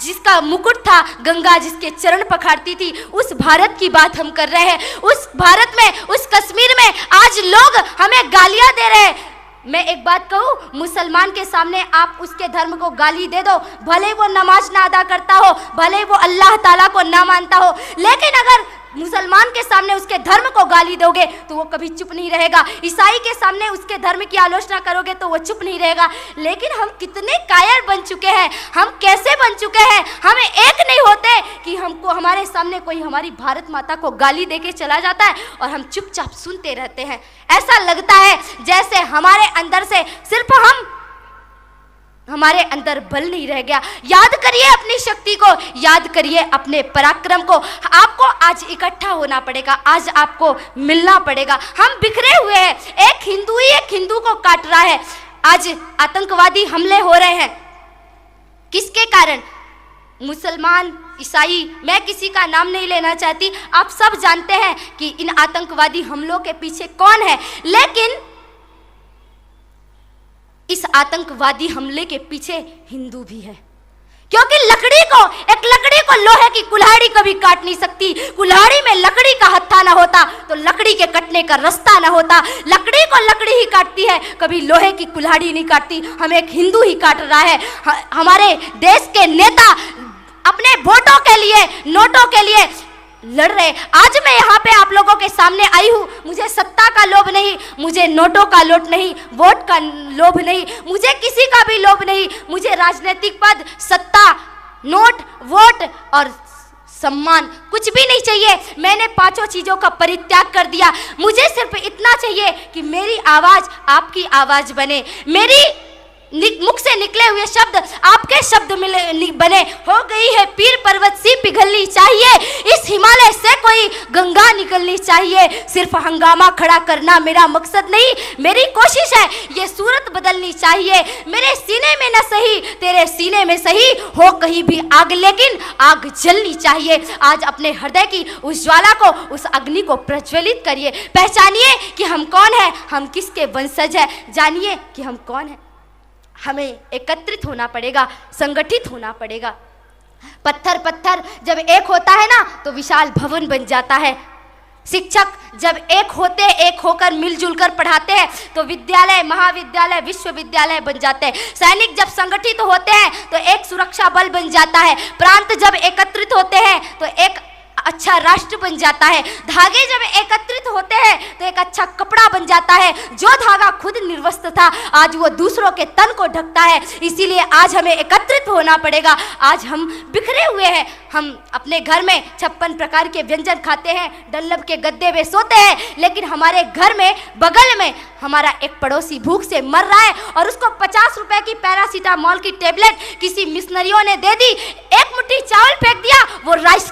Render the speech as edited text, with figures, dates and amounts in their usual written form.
जिसका मुकुट था, गंगा जिसके चरण पखारती थी, उस भारत की बात हम कर रहे हैं। उस भारत में, उस कश्मीर में आज लोग हमें गालियां दे रहे हैं। मैं एक बात कहूँ, मुसलमान के सामने आप उसके धर्म को गाली दे दो, भले वो नमाज ना अदा करता हो, भले वो अल्लाह ताला को ना मानता हो, लेकिन अगर मुसलमान के सामने उसके धर्म को गाली दोगे तो वो कभी चुप नहीं रहेगा। ईसाई के सामने उसके धर्म की आलोचना करोगे तो वो चुप नहीं रहेगा। लेकिन हम कितने कायर बन चुके हैं, हम कैसे बन चुके हैं, हमें एक नहीं होते कि हमको हमारे सामने कोई हमारी भारत माता को गाली देके चला जाता है और हम चुपचाप सुनते रहते हैं। ऐसा लगता है जैसे हमारे अंदर से सिर्फ हमारे अंदर बल नहीं रह गया। याद करिए अपनी शक्ति को, याद करिए अपने पराक्रम को। आपको आज इकट्ठा होना पड़ेगा, आज आपको मिलना पड़ेगा। हम बिखरे हुए हैं, एक हिंदू ही एक हिंदू को काट रहा है। आज आतंकवादी हमले हो रहे हैं, किसके कारण? मुसलमान, ईसाई, मैं किसी का नाम नहीं लेना चाहती, आप सब जानते हैं कि इन आतंकवादी हमलों के पीछे कौन है। लेकिन इस आतंकवादी हमले के पीछे हिंदू भी है, क्योंकि एक लकड़ी को लोहे की कुल्हाड़ी कभी काट नहीं सकती। कुल्हाड़ी में लकड़ी का हत्था ना होता तो लकड़ी के कटने का रास्ता ना होता। लकड़ी को लकड़ी ही काटती है, कभी लोहे की कुल्हाड़ी नहीं काटती। हमें एक हिंदू ही काट रहा है। हमारे देश के नेता अपने वोटों के लिए, नोटों के लिए लड़ रहे। आज मैं यहाँ पे आप लोगों के सामने आई हूँ, मुझे सत्ता का लोभ नहीं, मुझे नोटों का लोभ नहीं, वोट का लोभ नहीं, मुझे किसी का भी लोभ नहीं। मुझे राजनीतिक पद, सत्ता, नोट, वोट और सम्मान कुछ भी नहीं चाहिए। मैंने पांचों चीजों का परित्याग कर दिया। मुझे सिर्फ इतना चाहिए कि मेरी आवाज आपकी आवाज बने, मेरी मुख से निकले हुए शब्द आपके शब्द बने। हो गई है पीर पर्वत सी पिघलनी चाहिए, इस हिमालय से कोई गंगा निकलनी चाहिए। सिर्फ हंगामा खड़ा करना मेरा मकसद नहीं, मेरी कोशिश है ये सूरत बदलनी चाहिए। मेरे सीने में न सही, तेरे सीने में सही, हो कहीं भी आग, लेकिन आग जलनी चाहिए। आज अपने हृदय की उस ज्वाला को, उस अग्नि को प्रज्वलित करिए। पहचानिए कि हम कौन है, हम किसके वंशज है। जानिए कि हम कौन है। हमें एकत्रित होना पड़ेगा, संगठित होना पड़ेगा। पत्थर जब एक होता है ना तो विशाल भवन बन जाता है। शिक्षक जब एक होते, एक होकर मिलजुल कर पढ़ाते हैं तो विद्यालय, महाविद्यालय, विश्वविद्यालय बन जाते हैं। सैनिक जब संगठित होते हैं तो एक सुरक्षा बल बन जाता है। प्रांत जब एकत्रित होते हैं तो एक अच्छा राष्ट्र बन जाता है। धागे जब एकत्रित होते हैं तो एक अच्छा कपड़ा बन जाता है। जो धागा खुद निर्वस्त्र था आज वो दूसरों के तन को ढकता है। इसीलिए आज हमें एकत्रित होना पड़ेगा। आज हम बिखरे हुए हैं। हम अपने घर में 56 प्रकार के व्यंजन खाते हैं, डल्लब के गद्दे में सोते हैं, लेकिन हमारे घर में बगल में हमारा एक पड़ोसी भूख से मर रहा है और उसको 50 रुपए की पैरासीटामोल की टेबलेट किसी मिशनरियों ने दे दी, एक मुट्ठी चावल फेंक दिया, वो राइस